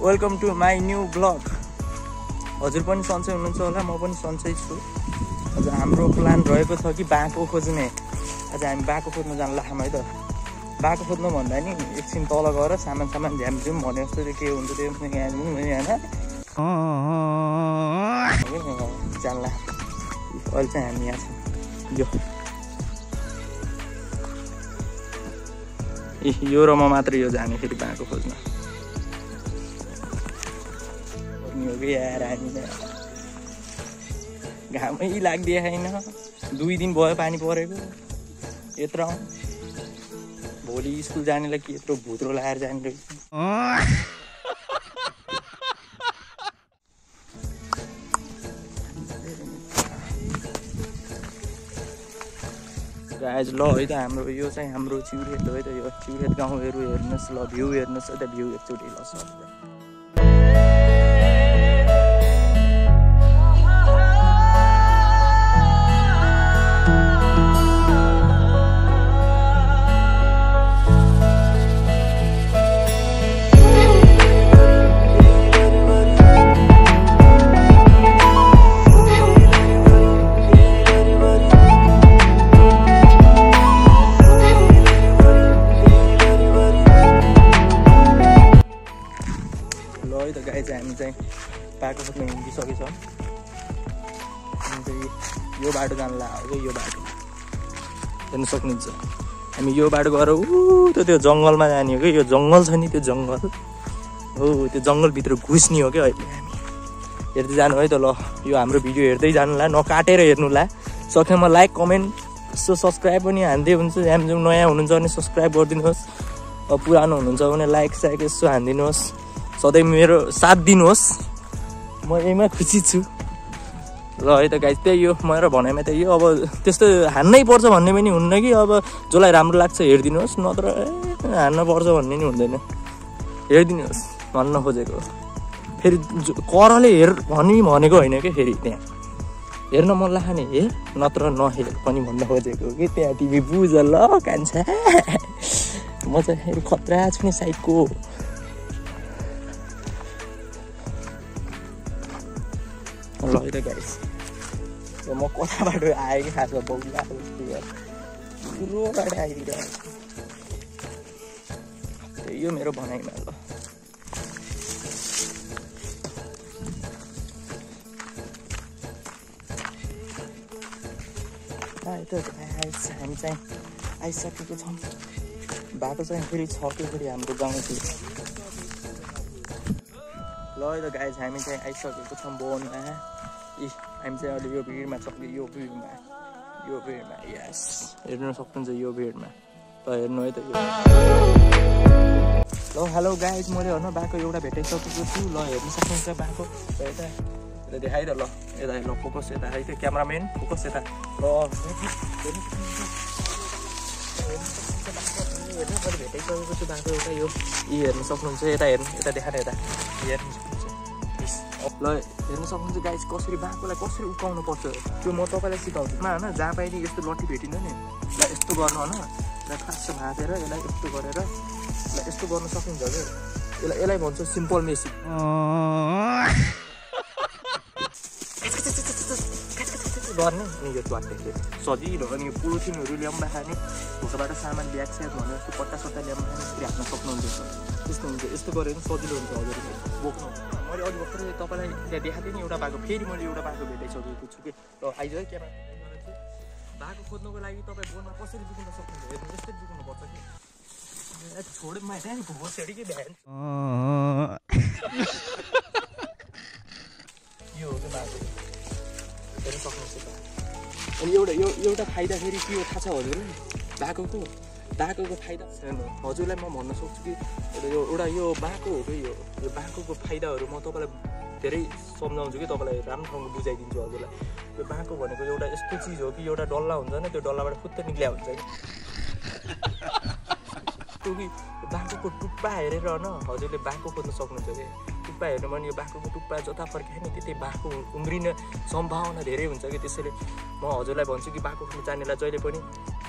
Welcome to my new blog. हजुर पनि सन्चै हुनुहुन्छ होला, म पनि सन्चै छु। हजुर हाम्रो प्लान रहेको छ कि बाँको खोज्ने। आज हामी बाँको खोज्न जान लाग्छौँ है त। बाँको खोज्नु भन्दा नि एकछिन तल गएर सामान झ्यामझुम भने जस्तो के हुन्छ त्यो यहाँ होइन जानला। अहिले चाहिँ हामी यहाँ छौँ यो र म मात्रै यो जाने फेरि बाँको खोज्न हो कि यार। हामी घामै लाग्दिए छैन, 2 दिन भयो पानी परेको यत्रो। भोलि स्कुल जानेलाई के यत्रो भुत्रो लगाएर जाने रहेछ। गाइज ल है त हाम्रो यो चाहिँ हाम्रो चिउरेत हो है त। यो चिउरेत गाउँहरू हेर्नुहोस् ल, भ्यू हेर्नुहोस् है त। भ्यू एकचोटि ल सर हामी चाहिँ बाटो खोज्न हिँडिसकेछौँ। हामी चाहिँ यो बाटो जान लाग्यो। यो बाटो हेर्नु सक्नुहुन्छ। हामी यो बाटो गएर त्यो जङ्गलमा जाने हो कि। यो जङ्गल छ नि, त्यो जङ्गल हो, त्यो जङ्गलभित्र घुस्ने हो क्या। अहिले हामी हेर्दै जानु है त ल। यो हाम्रो भिडियो हेर्दै जानुला, नकाटेर हेर्नुला। सकेमा लाइक कमेन्ट यसो सब्सक्राइब पनि हान्दै हुन्छ। झ्यामझुम नयाँ हुनुहुन्छ भने सब्सक्राइब गरिदिनुहोस्। अब पुरानो हुनुहुन्छ भने लाइक साइक यसो हानिदिनुहोस्। सधैँ मेरो साथ दिनुहोस्, म यहीमा खुसी छु ल है त गाइज। त्यही हो मेरो भनाइमा त यो। अब त्यस्तो हान्नै पर्छ भन्ने पनि हुन्न कि। अब जसलाई राम्रो लाग्छ हेरिदिनुहोस्, नत्र हान्न पर्छ भन्ने नि हुँदैन। हेरिदिनुहोस् भन्न खोजेको। फेरि करले हेर भनेको होइन कि। फेरि त्यहाँ हेर्न मन लाग्छ नि हेर, नत्र नहेर पनि भन्न खोजेको कि। त्यहाँ तिमी बुझ ल कान्छा। म चाहिँ खतरा छु नि साइडको। ल है त गाइस, म कताबाट आएँ कि खासमा बौला पुरो बाटो आइदिरहेको। यो मेरो भनाइमा ल। है त गाइस, हामी चाहिँ आइसकेको छौँ। बाटो चाहिँ फेरि छ कि फेरि हाम्रो गाउँतिर। ल है त गाइस, हामी चाहिँ आइसकेको छौँ बोनमा। हामी चाहिँ अहिले यो भिडमा छौँ कि। यो भिडमा यस हेर्नु सक्नुहुन्छ। यो भिडमा ल हेर्नु है त। ल हेलो गाइस, मैले हेर्नु बाँको एउटा भेटाइसकेको छु। ल हेर्नु सक्नुहुन्छ बाँको यता देखाइ त ल। यता ल फोकस यता है त क्यामराम्यान, फोकस यता ल। भेटाइसकेको छु बाँको एउटा। यो हेर्नु सक्नुहुन्छ। यता हेर्नु, यता देखाएर यता हेर्नु सक्नुहुन्छ। ल हेर्नु सक्नुहुन्छ गाइस, कसरी बाँकोलाई कसरी उकाउनु पर्छ त्यो म तपाईँलाई सिकाउँछु होइन। जहाँ पाइने यस्तो लट्ठी भेटिँदैन नि, ल यस्तो गर्नु होइन। ल खास भाँचेर यसलाई यस्तो गरेर ल यस्तो गर्नु सकिन्छ कि। यसलाई भन्छ सिम्पल मेसिन। गर्ने अनि यो ट्वाट्टे सजिलो। अनि यो पोलिथिनहरू ल्याउँदा खाने, घरबाट सामान ब्याग स्याग भने जस्तो पट्टा सट्टा ल्याउँदा खाने फेरि हाल्न सक्नुहुन्छ। त्यस्तो हुन्छ। यस्तो गरेर पनि सजिलो हुन्छ हजुर बोक्नु। मैले अघि भर्खरै तपाईँलाई त्यहाँ देखाएको थिएँ नि एउटा बाँको। फेरि मैले एउटा बाँको भेटाइसकेको छु कि। ल आइज है क्यामेरा बाँको खोज्नुको लागि तपाईँ बोनमा कसरी बुझ्न सक्नुहुन्छ। हेर्नु यस्तै बुझ्नुपर्छ कि। छोडेमा ध्यान घोसेडी कि ध्यान। यो हो कि बाँको हेर्नु सक्नुहुन्छ। अनि एउटा फाइदा फेरि के हो थाहा छ हजुर बाँकोको फाइदा? हजुरलाई म भन्न सक्छु कि एउटा यो बाँको हो कि। यो बाँकोको फाइदाहरू म तपाईँलाई धेरै सम्झाउँछु कि। तपाईँलाई राम्रोसँग बुझाइदिन्छु हजुरलाई। यो बाँको भनेको एउटा यस्तो चिज हो कि एउटा डल्ला हुन्छ नि, त्यो डल्लाबाट फुत्त निक्लिया हुन्छ कि। यस्तो कि बाँकोको टुप्पा हेरेर न हजुरले बाँको खोज्न सक्नुहुन्छ कि टुप्पा हेर्नु भने यो बाँकोको टुप्पा जता फर्कायो नि त्यतै बाँको उम्रिने सम्भावना धेरै हुन्छ कि त्यसैले म हजुरलाई भन्छु कि बाँको खोज्न जानेलाई जहिले पनि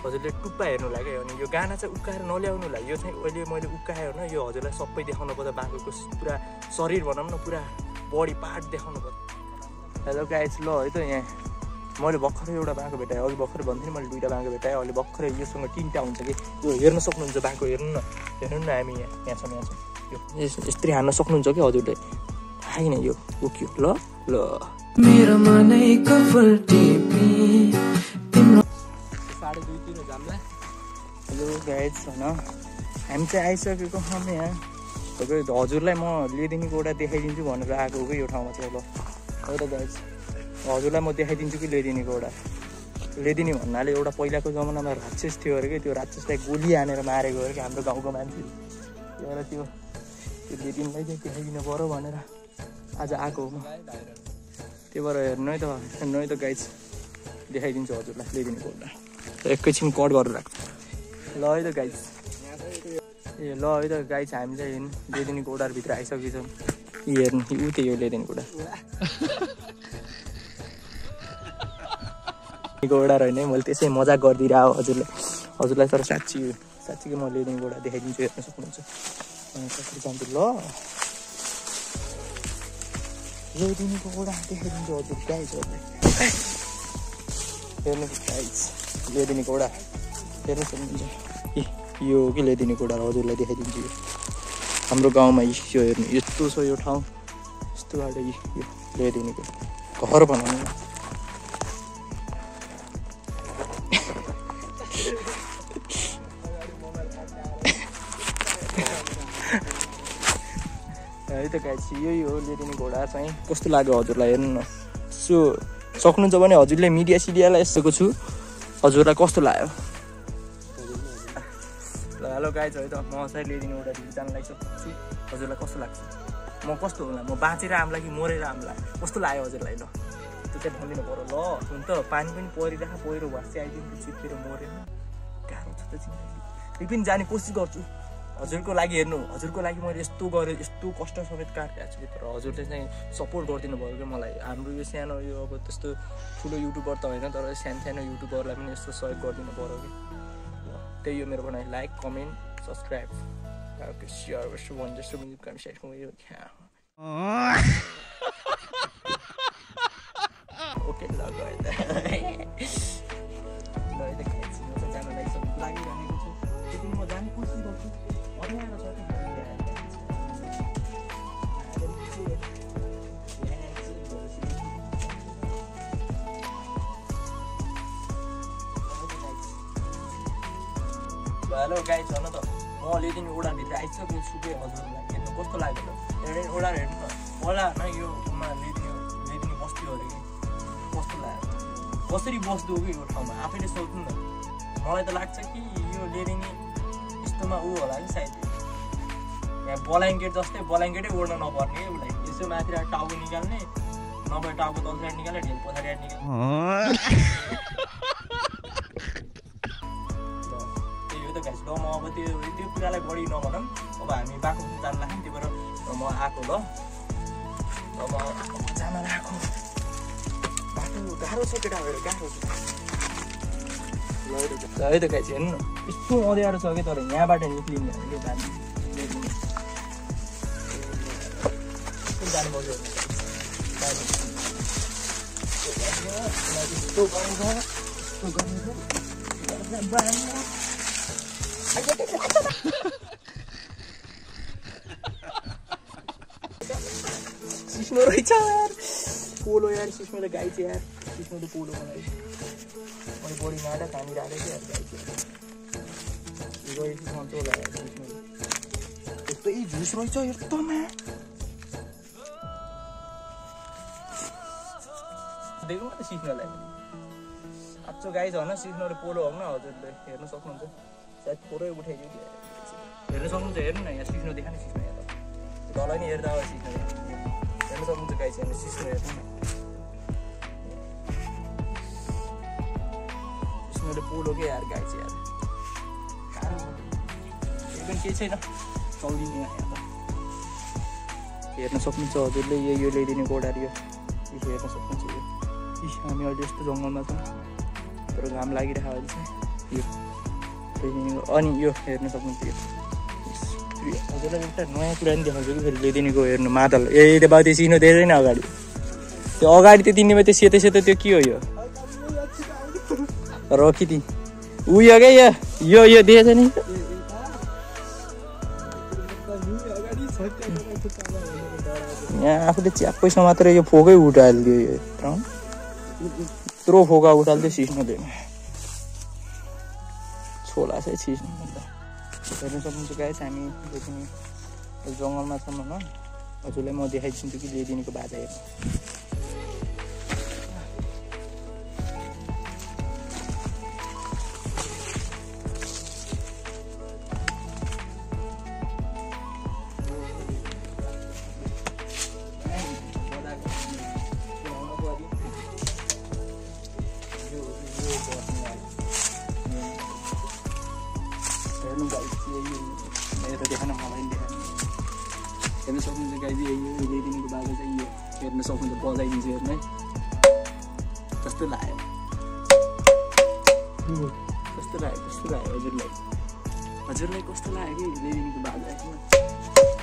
हजुरले टुप्पा हेर्नु लाग्यो अनि यो गाना चाहिँ उक्काएर नल्याउनु लाग्यो यो चाहिँ अहिले मैले उक्कायो होइन यो हजुरलाई सबै देखाउनु पर्छ बाँकोको पुरा शरीर भनौँ न पुरा बडी पार्ट देखाउनु पर्छ हेलो गाइज ल है त यहाँ मैले भर्खरै एउटा बाँको भेटाएँ अघि भर्खरै भन्थेँ मैले 2टा बाँको भेटाएँ अहिले भर्खरै योसँग 3टा हुन्छ कि यो हेर्न सक्नुहुन्छ बाँको हेर्नु न हामी यहाँ छ यो यस्तै हान्न सक्नुहुन्छ कि हजुरले होइन यो उक्यो ल ल मेरो मनैको फुल टिपी 2:30 जामला हेलो गाइज होइन हामी चाहिँ आइसकेको हामी यहाँ हजुरलाई म लेदिनीको एउटा देखाइदिन्छु भनेर आएको हो कि यो ठाउँमा चाहिँ ल हो त गाइज हजुरलाई म देखाइदिन्छु कि लेदिनीको एउटा लेदिनी भन्नाले एउटा पहिलाको जमानामा राक्षस थियो अरे कि त्यो राक्षसलाई गोली हानेर मारेको अरे कि हाम्रो गाउँको मान्छेले त्यही त्यो लेदिनीलाई चाहिँ देखाइदिनु पऱ्यो भनेर आज आएको हो म त्यही भएर हेर्नु है त गाइज देखाइदिन्छु हजुरलाई लेदिनीको एउटा एकैछिन कट गरेर राख्छ ल है त गाइज ए ल है त गाइज हामी चाहिँ लेदिनीको ओडारभित्र आइसकेको छौँ हेर्नु ऊ त्यही हो लेदिनीको ओडा ओडा होइन मैले त्यसै मजाक गरिदिएर हजुरलाई तर साँच्चीकै म लेदिनीको ओडा देखाइदिन्छु हेर्न सक्नुहुन्छ कसरी जान्छु ल लेदिनीको ओडा देखाइदिन्छु हजुर गाइजहरूलाई हेर्नु गाइज लेदिनीको ओडा हेर्नु सक्नुहुन्छ यो हो कि लेदिनीको ओडा हजुरलाई देखाइदिन्छु यो हाम्रो गाउँमा यो हेर्नु यस्तो छ यो ठाउँ यस्तो बाटो यो लेदिनीको घर बनाउनु है त गाइस यही हो लेदिनीको ओडा चाहिँ कस्तो लाग्यो हजुरलाई हेर्नु न सो सक्नुहुन्छ भने हजुरले मिडिया सिडियालाई यस्तोको छु हजुरलाई कस्तो लाग्यो ल हेलो गाइज है त म चाहिँ लेदिनी ओडा जान लागिसकेको छु हजुरलाई कस्तो लाग्छ म कस्तो होला म बाँचेर आउँला कि मरेर आउँला कस्तो लाग्यो हजुरलाई ल त्यो चाहिँ भनिदिनु पऱ्यो ल हुन त पानी पनि परिरहेको पहिरो भएर चाहिँ आइदिनु चिप्लेर मरेन गाह्रो छ त जिन्दगी त्यही पनि जाने कोसिस गर्छु हजुरको लागि हेर्नु हजुरको लागि मैले यस्तो गरेँ यस्तो कष्ट समेत काटिरहेको छु तर हजुरले चाहिँ सपोर्ट गरिदिनु भयो कि मलाई हाम्रो यो सानो यो अब त्यस्तो ठुलो युट्युबर त होइन तर सानो युट्युबरलाई पनि यस्तो सहयोग गरिदिनु पऱ्यो कि त्यही हो मेरो भनाइ लाइक कमेन्ट सब्सक्राइब सेयर गर्छु भन्दैछु कमेन्ट ओके ल गयो त जानु लागिरहेको छु त्यति म जाने कोसिस गर्छु हेलो गाइज भन त म लेदिनी ओडाभित्र आइसकेको छु कि हजुरलाई हेर्नु कस्तो लाग्यो त ओडा हेर्नु त ओडा होइन यो लेदिनी बस्ती अरे कि कस्तो लाग्यो कसरी बस्दो हो कि यो ठाउँमा आफैले सोध्नु न मलाई त लाग्छ कि यो लेदिनी यस्तोमा ऊ होला कि सायद यहाँ ब्ल्याङ्केट जस्तै ब्ल्याङ्केटै ओड्न नपर्ने कि उसलाई यसो माथि टाउको निकाल्ने नभए टाउको तल साइड निकाल्ने ढेल पछाडि साइड निकाल्ने ल म अब त्यो कुरालाई बढी नभनौँ अब हामी बाटो जान लाग्यौँ त्यही भएर म आएको ल अब जान लाग्यो बाटो गाह्रो छ केटाहरू गाह्रो छ है त गाइस हेर्नु न यस्तो अँध्यारो छ कि तर यहाँबाट निक्लिने हामीले जानुपर्छ सिस्नो रहेछ यार पोलो यार सिस्नो त गाई चाहिँ यार सिस्नो त पोलो मलाई मैले बढी नाटा खानी राखेको थिएँ यार गाई चाहिँ गएपछि सन्चो होला यार सिस्नो यस्तै झुस रहेछ यस्तोमा देखौँ न सिस्नोलाई आजको गाई छ भने सिस्नोले पोलो हो न हजुरले हेर्नु सक्नुहुन्छ सायद थोरै उठाइदियो कि हेर्नु सक्नुहुन्छ हेर्नु न यहाँ सिस्नो देखा नि सिस्नो यहाँ त तलै नि हेर्दा अब सिस्नो हेर्नु सक्नुहुन्छ गाई चाहिँ सिस्नो हेर्नु न सिस्नोले पोलो के यार गाई चाहिँ यार पनि केही छैन चल्दिने यहाँ त हेर्न सक्नुहुन्छ हजुरले यो ल्याइदिने गोडारी यो हेर्न सक्नुहुन्छ यो हामी अहिले यस्तो जङ्गलमा छौँ तर घाम लागिरहेको अहिले चाहिँ यो ल्याइदिनेको अनि यो हेर्न सक्नुहुन्छ यो हजुरलाई एउटा नयाँ कुरा नि देखाउँछु कि फेरि ल्याइदिनेको हेर्नु मादल त्यो बाउ त्यो चिनो धेरै नै अगाडि त्यो अगाडि त्यो तिनीमा त्यो सेतो सेतो त्यो के हो यो रखिदिए उयो क्या यो देखेछ नि यहाँ आफूले च्याप्पैसँग मात्र यो फोकै उठालिदियो यो यत्रो फोका उठालिदियो सिस्नोले छोला चाहिँ सिस्नु हेर्न सक्नुहुन्छ गाइस हामी जङ्गलमा छौँ होइन हजुरलाई म देखाइदिन्छु कि ल्याइदिनेको बाजा हेर्नु देखान मलाई देखान हेर्न सक्नुहुन्छ गाइज ल्याइदिनेको बाजा चाहिँ यो हेर्न सक्नुहुन्छ बजाइदिन्छु हेर्नु है कस्तो लाग्यो कस्तो लाग्यो हजुरलाई कस्तो लाग्यो कि ल्याइदिनेको बाजा